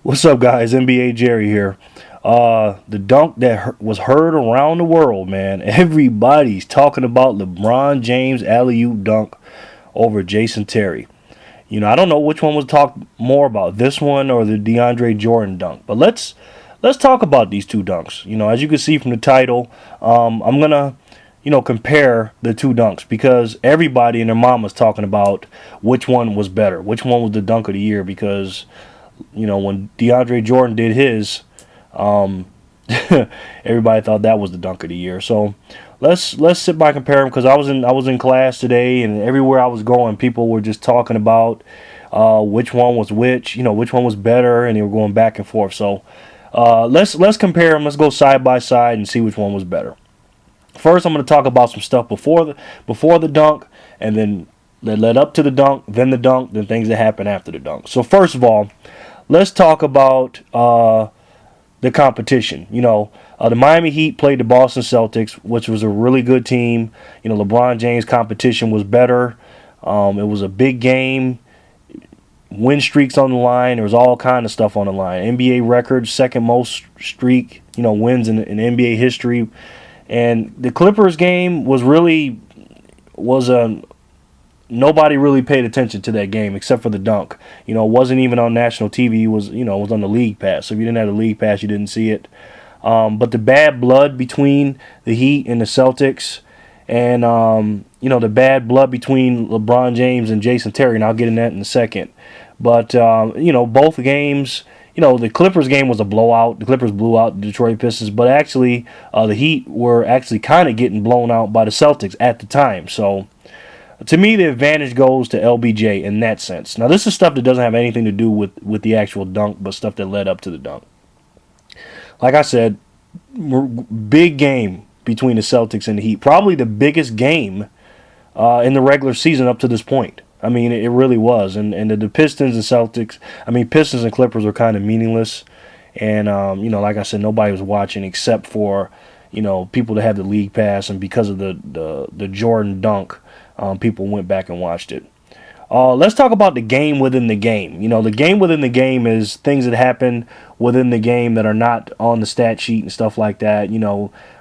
What's up, guys? NBA Jerry here. The dunk that was heard around the world, man. Everybody's talking about LeBron James alley-oop dunk over Jason Terry. I don't know which one was talked more about, this one or the DeAndre Jordan dunk. But let's talk about these two dunks. As you can see from the title, I'm gonna compare the two dunks because everybody and their mama's talking about which one was better, which one was the dunk of the year because when DeAndre Jordan did his, everybody thought that was the dunk of the year. So let's sit by and compare them because I was in class today and everywhere I was going, people were just talking about which one was which one was better, and they were going back and forth. So let's compare them. Let's go side by side and see which one was better. First, I'm going to talk about some stuff before the dunk, and then that led up to the dunk, then things that happened after the dunk. So first of all, let's talk about the competition. The Miami Heat played the Boston Celtics, which was a really good team. LeBron James' competition was better. It was a big game. Win streaks on the line. There was all kind of stuff on the line. NBA record, second most streak, wins in NBA history. And the Clippers game was nobody really paid attention to that game except for the dunk. It wasn't even on national TV. It was on the league pass. So if you didn't have the league pass, you didn't see it. But the bad blood between the Heat and the Celtics, and the bad blood between LeBron James and Jason Terry, and I'll get in that in a second. But both games. The Clippers game was a blowout. The Clippers blew out the Detroit Pistons, but actually, the Heat were actually kind of getting blown out by the Celtics at the time. So, to me, the advantage goes to LBJ in that sense. Now, this is stuff that doesn't have anything to do with the actual dunk, but stuff that led up to the dunk. Like I said, big game between the Celtics and the Heat. Probably the biggest game in the regular season up to this point. I mean, it really was. And the Pistons and Celtics, Pistons and Clippers were kind of meaningless. And, like I said, nobody was watching except for, people that have the league pass. And because of the Jordan dunk, people went back and watched it. Let's talk about the game within the game. The game within the game is things that happen within the game that are not on the stat sheet and stuff like that.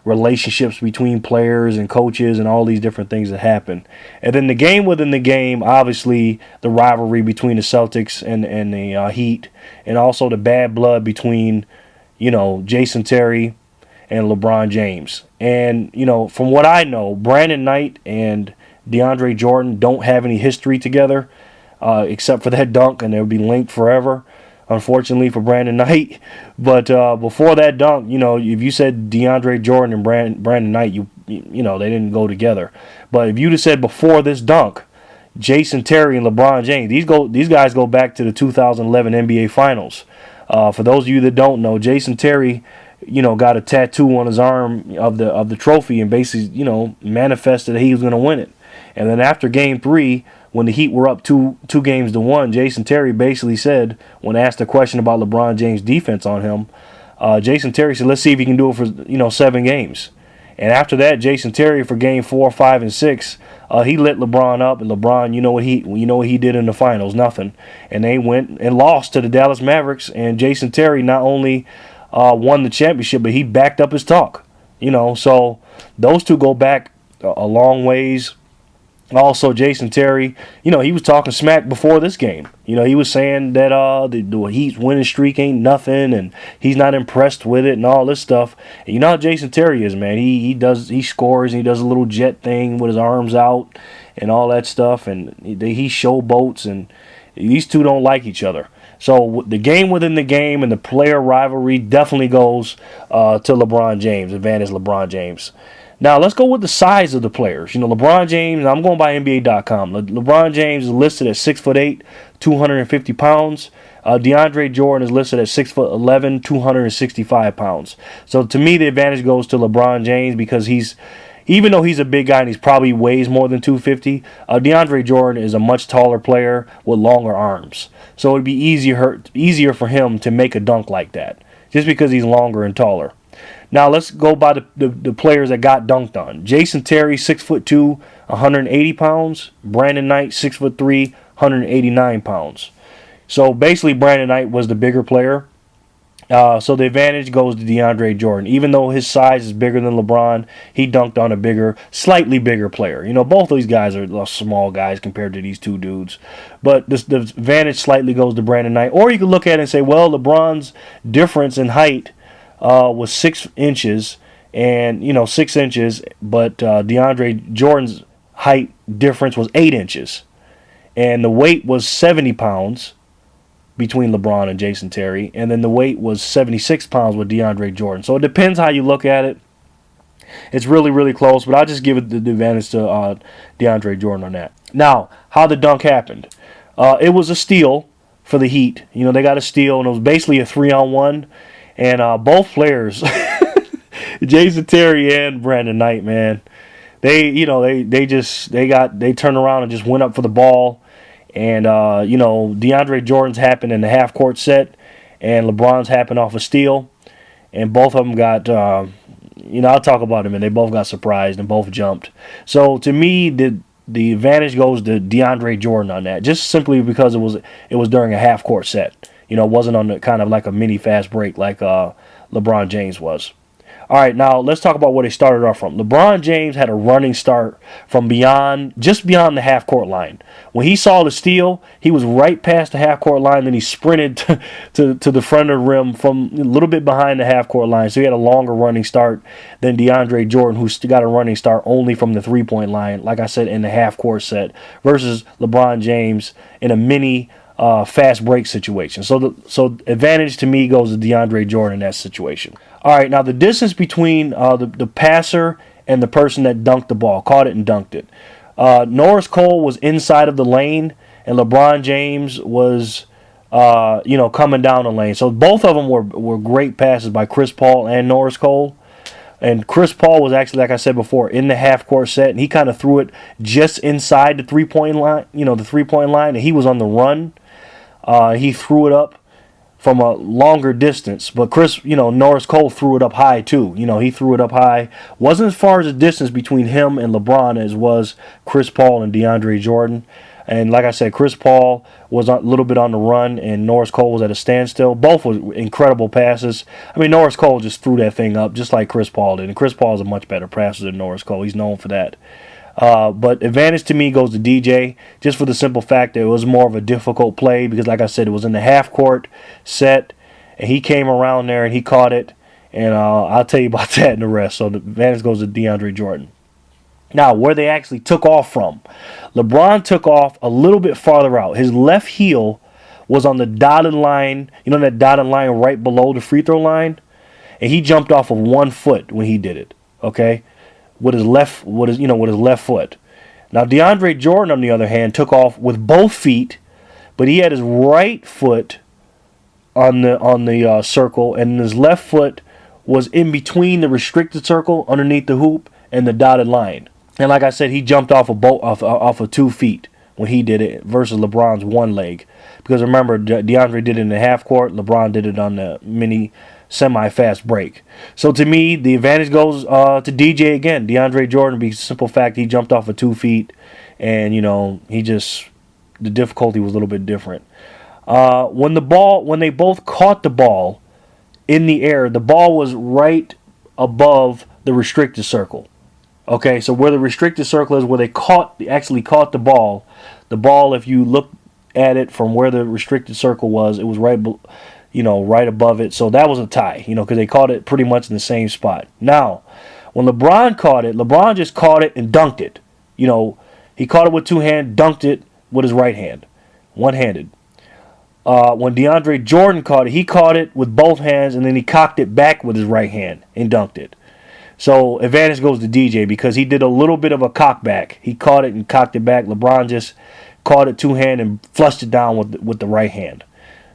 Relationships between players and coaches and all these different things that happen. And then the game within the game, obviously, the rivalry between the Celtics and the Heat, and also the bad blood between, Jason Terry and LeBron James. And, from what I know, Brandon Knight and DeAndre Jordan don't have any history together except for that dunk, and they'll be linked forever, unfortunately for Brandon Knight. But before that dunk, if you said DeAndre Jordan and Brandon Knight, they didn't go together. But if you'd have said before this dunk, Jason Terry and LeBron James, these guys go back to the 2011 NBA Finals. For those of you that don't know, Jason Terry got a tattoo on his arm of the trophy and basically manifested that he was going to win it. And then after Game 3, when the Heat were up 2-1, Jason Terry basically said, when asked a question about LeBron James' defense on him, Jason Terry said, let's see if he can do it for 7 games. And after that, Jason Terry for Game 4, 5, and 6, he lit LeBron up, and LeBron, you know what he did in the finals, nothing. And they went and lost to the Dallas Mavericks, and Jason Terry not only won the championship, but he backed up his talk. So those two go back a long ways. Also, Jason Terry, he was talking smack before this game. He was saying that the Heat's winning streak ain't nothing, and he's not impressed with it and all this stuff. And you know how Jason Terry is, man. He scores and he does a little jet thing with his arms out and all that stuff, and he showboats, and these two don't like each other. So the game within the game and the player rivalry definitely goes to LeBron James, advantage LeBron James. Now, let's go with the size of the players. LeBron James, I'm going by NBA.com. LeBron James is listed at 6'8", 250 pounds. DeAndre Jordan is listed at 6'11", 265 pounds. So, to me, the advantage goes to LeBron James because even though he's a big guy and he's probably weighs more than 250, DeAndre Jordan is a much taller player with longer arms. So, it'd be easier for him to make a dunk like that just because he's longer and taller. Now let's go by the players that got dunked on. Jason Terry, 6'2", 180 pounds. Brandon Knight, 6'3", 189 pounds. So basically Brandon Knight was the bigger player. So the advantage goes to DeAndre Jordan. Even though his size is bigger than LeBron, he dunked on a slightly bigger player. Both of these guys are small guys compared to these two dudes. But the advantage slightly goes to Brandon Knight. Or you could look at it and say, well, LeBron's difference in height was 6 inches. And, 6 inches. But DeAndre Jordan's height difference was 8 inches. And the weight was 70 pounds. Between LeBron and Jason Terry, and then the weight was 76 pounds with DeAndre Jordan. So it depends how you look at it. It's really, really close, but I'll just give it the advantage to DeAndre Jordan on that. Now, how the dunk happened. It was a steal for the Heat. They got a steal, and it was basically a 3-on-1, and both players, Jason Terry and Brandon Knight, man, they turned around and just went up for the ball. And, DeAndre Jordan's happened in the half-court set, and LeBron's happened off a steal. And both of them got, I'll talk about them, and they both got surprised and both jumped. So, to me, the advantage goes to DeAndre Jordan on that, just simply because it was during a half-court set. It wasn't on the kind of like a mini fast break like LeBron James was. All right, now let's talk about where they started off from. LeBron James had a running start from just beyond the half-court line. When he saw the steal, he was right past the half-court line, then he sprinted to the front of the rim from a little bit behind the half-court line. So he had a longer running start than DeAndre Jordan, who's got a running start only from the three-point line, like I said, in the half-court set, versus LeBron James in a mini fast break situation. So advantage to me goes to DeAndre Jordan in that situation. All right, now the distance between the passer and the person that dunked the ball, caught it and dunked it. Norris Cole was inside of the lane, and LeBron James was, coming down the lane. So both of them were great passes by Chris Paul and Norris Cole. And Chris Paul was actually, like I said before, in the half-court set, and he kind of threw it just inside the three-point line, and he was on the run. He threw it up from a longer distance, but Norris Cole threw it up high too. He threw it up high. Wasn't as far as the distance between him and LeBron as was Chris Paul and DeAndre Jordan. And like I said, Chris Paul was a little bit on the run, and Norris Cole was at a standstill. Both were incredible passes. I mean, Norris Cole just threw that thing up just like Chris Paul did. And Chris Paul is a much better passer than Norris Cole. He's known for that. But advantage to me goes to DJ, just for the simple fact that it was more of a difficult play because, like I said, it was in the half-court set, and he came around there and he caught it, and I'll tell you about that in the rest. So the advantage goes to DeAndre Jordan. Now, where they actually took off from. LeBron took off a little bit farther out. His left heel was on the dotted line, that dotted line right below the free throw line, and he jumped off of 1 foot when he did it, okay? With his left foot. Now DeAndre Jordan, on the other hand, took off with both feet, but he had his right foot on the circle, and his left foot was in between the restricted circle underneath the hoop and the dotted line. And like I said, he jumped off of 2 feet when he did it versus LeBron's one leg. Because remember, DeAndre did it in the half court, LeBron did it on the mini semi-fast break. So to me, the advantage goes to DJ again. DeAndre Jordan, because simple fact, he jumped off of 2 feet, and the difficulty was a little bit different. When they both caught the ball in the air, the ball was right above the restricted circle. Okay, so where the restricted circle is, where they actually caught the ball, if you look at it from where the restricted circle was, it was right above it. So that was a tie, because they caught it pretty much in the same spot. Now, when LeBron caught it, LeBron just caught it and dunked it. He caught it with 2 hands, dunked it with his right hand, one-handed. When DeAndre Jordan caught it, he caught it with both hands, and then he cocked it back with his right hand and dunked it. So advantage goes to DJ because he did a little bit of a cock back. He caught it and cocked it back. LeBron just caught it 2-hand and flushed it down with the right hand.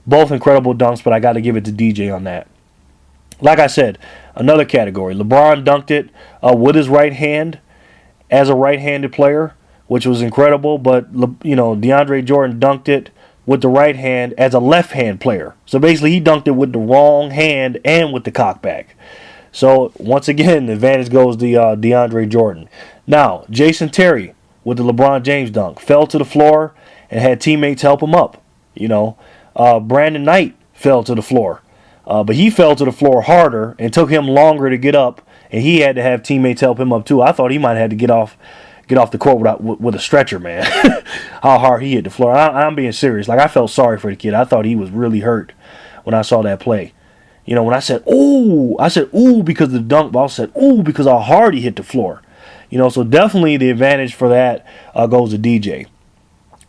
Both incredible dunks, but I got to give it to DJ on that. Like I said, another category. LeBron dunked it with his right hand as a right-handed player, which was incredible. But DeAndre Jordan dunked it with the right hand as a left-hand player. So basically, he dunked it with the wrong hand and with the cock back. So once again, the advantage goes to DeAndre Jordan. Now, Jason Terry with the LeBron James dunk fell to the floor and had teammates help him up. Brandon Knight fell to the floor. But he fell to the floor harder and took him longer to get up, and he had to have teammates help him up too. I thought he might have had to get off the court with a stretcher, man. How hard he hit the floor. I'm being serious. Like, I felt sorry for the kid. I thought he was really hurt when I saw that play. You know, when I said, ooh, because of the dunk, but I said, ooh, because how hard he hit the floor. You know, so definitely the advantage for that goes to DJ.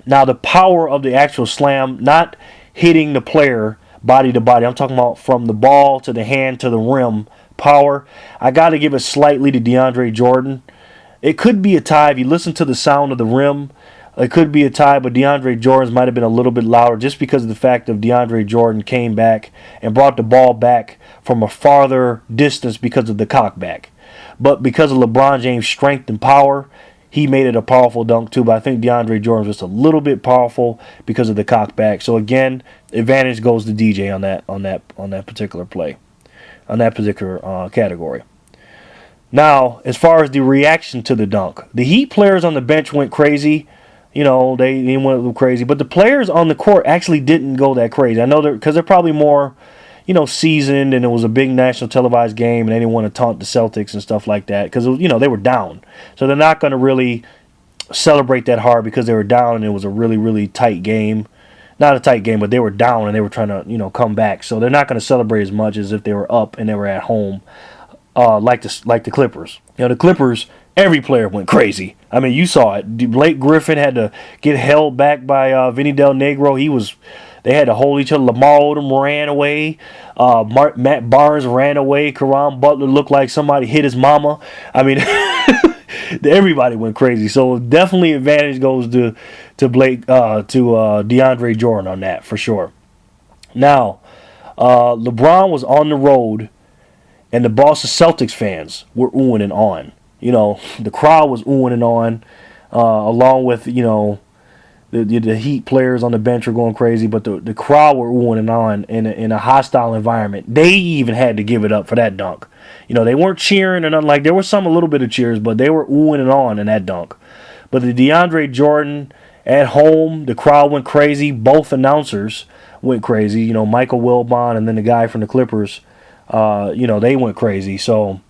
Now, the power of the actual slam, not hitting the player body to body. I'm talking about from the ball to the hand to the rim power. I got to give it slightly to DeAndre Jordan. It could be a tie. If you listen to the sound of the rim, it could be a tie, but DeAndre Jordan's might have been a little bit louder just because of the fact of DeAndre Jordan came back and brought the ball back from a farther distance because of the cockback. But because of LeBron James' strength and power, he made it a powerful dunk too. But I think DeAndre Jordan's just a little bit powerful because of the cockback. So again, advantage goes to DJ on that particular play, on that particular category. Now, as far as the reaction to the dunk, the Heat players on the bench went crazy. You know, they went crazy. But the players on the court actually didn't go that crazy. I know because they're probably more, you know, seasoned, and it was a big national televised game, and they didn't want to taunt the Celtics and stuff like that because, you know, they were down. So they're not going to really celebrate that hard because they were down, and it was a really, really tight game. Not a tight game, but they were down, and they were trying to, you know, come back. So they're not going to celebrate as much as if they were up and they were at home. Like the Clippers. You know, the Clippers, every player went crazy. I mean, you saw it. Blake Griffin had to get held back by Vinny Del Negro. They had to hold each other. Lamar Odom ran away. Matt Barnes ran away. Caron Butler looked like somebody hit his mama. I mean, everybody went crazy. So definitely advantage goes to DeAndre Jordan on that for sure. Now, LeBron was on the road, and the Boston Celtics fans were oohing and on. You know, the crowd was oohing and on, along with, you know, the Heat players on the bench were going crazy, but the crowd were oohing and on in a hostile environment. They even had to give it up for that dunk. You know, they weren't cheering or nothing. Like, there was a little bit of cheers, but they were oohing and on in that dunk. But the DeAndre Jordan at home, the crowd went crazy. Both announcers went crazy. You know, Michael Wilbon and then the guy from the Clippers. You know, they went crazy. So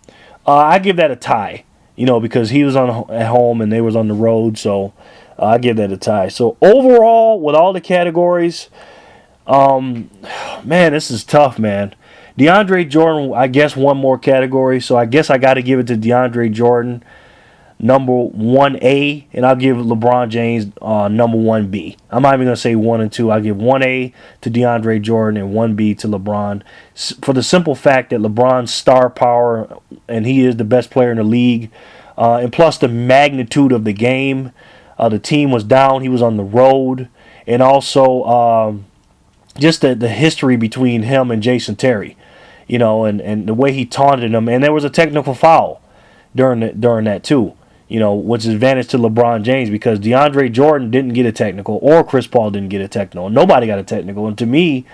I give that a tie, you know, because he was at home and they was on the road. So I give that a tie. So overall, with all the categories, man, this is tough, man. DeAndre Jordan, I guess one more category. So I guess I got to give it to DeAndre Jordan, number 1A, and I'll give LeBron James number 1B. I'm not even going to say 1 and 2. I'll give 1A to DeAndre Jordan and 1B to LeBron for the simple fact that LeBron's star power, and he is the best player in the league, and plus the magnitude of the game. The team was down. He was on the road. And also just the history between him and Jason Terry, you know, and the way he taunted him. And there was a technical foul during that too. You know, which is advantage to LeBron James because DeAndre Jordan didn't get a technical or Chris Paul didn't get a technical. Nobody got a technical. And to me,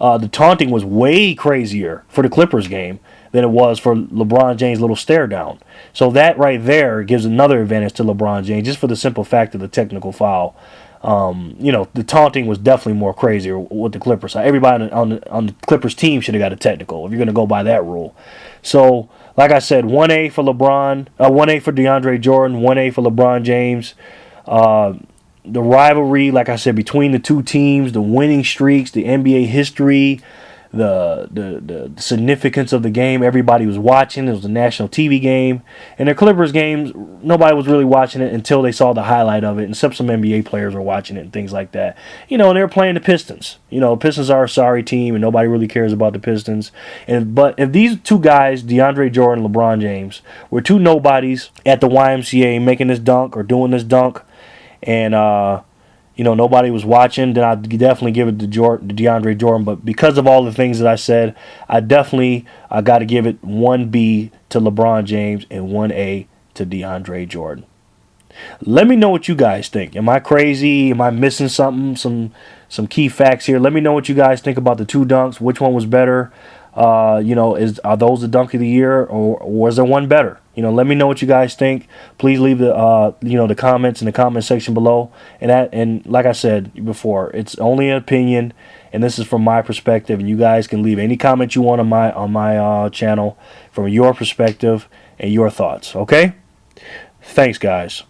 the taunting was way crazier for the Clippers game than it was for LeBron James' little stare down. So that right there gives another advantage to LeBron James just for the simple fact of the technical foul. You know, the taunting was definitely more crazier with the Clippers. Everybody on the Clippers team should have got a technical if you're going to go by that rule. So, like I said, 1A for LeBron, 1A for DeAndre Jordan, 1A for LeBron James. The rivalry, like I said, between the two teams, the winning streaks, the NBA history, the significance of the game. Everybody was watching. It was a national TV game. And the Clippers games, nobody was really watching it until they saw the highlight of it. And some NBA players were watching it and things like that. You know, and they were playing the Pistons. You know, Pistons are a sorry team, and nobody really cares about the Pistons. But if these two guys, DeAndre Jordan, LeBron James, were two nobodies at the YMCA making this dunk or doing this dunk, and you know, nobody was watching, then I'd definitely give it to DeAndre Jordan. But because of all the things that I said, I got to give it 1B to LeBron James and 1A to DeAndre Jordan. Let me know what you guys think. Am I crazy? Am I missing something? Some key facts here. Let me know what you guys think about the two dunks. Which one was better? You know, are those the dunk of the year, or was there one better? Let me know what you guys think. Please leave the comments in the comment section below. And like I said before, it's only an opinion, and this is from my perspective. And you guys can leave any comment you want on my channel from your perspective and your thoughts. Okay? Thanks, guys.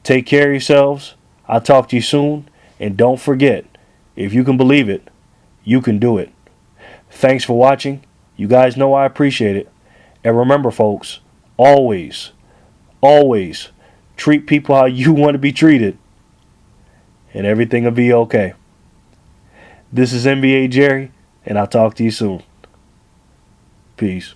Take care of yourselves. I'll talk to you soon. And don't forget, if you can believe it, you can do it. Thanks for watching. You guys know I appreciate it. And remember, folks, always, always treat people how you want to be treated, and everything will be okay. This is NBA Jerry, and I'll talk to you soon. Peace.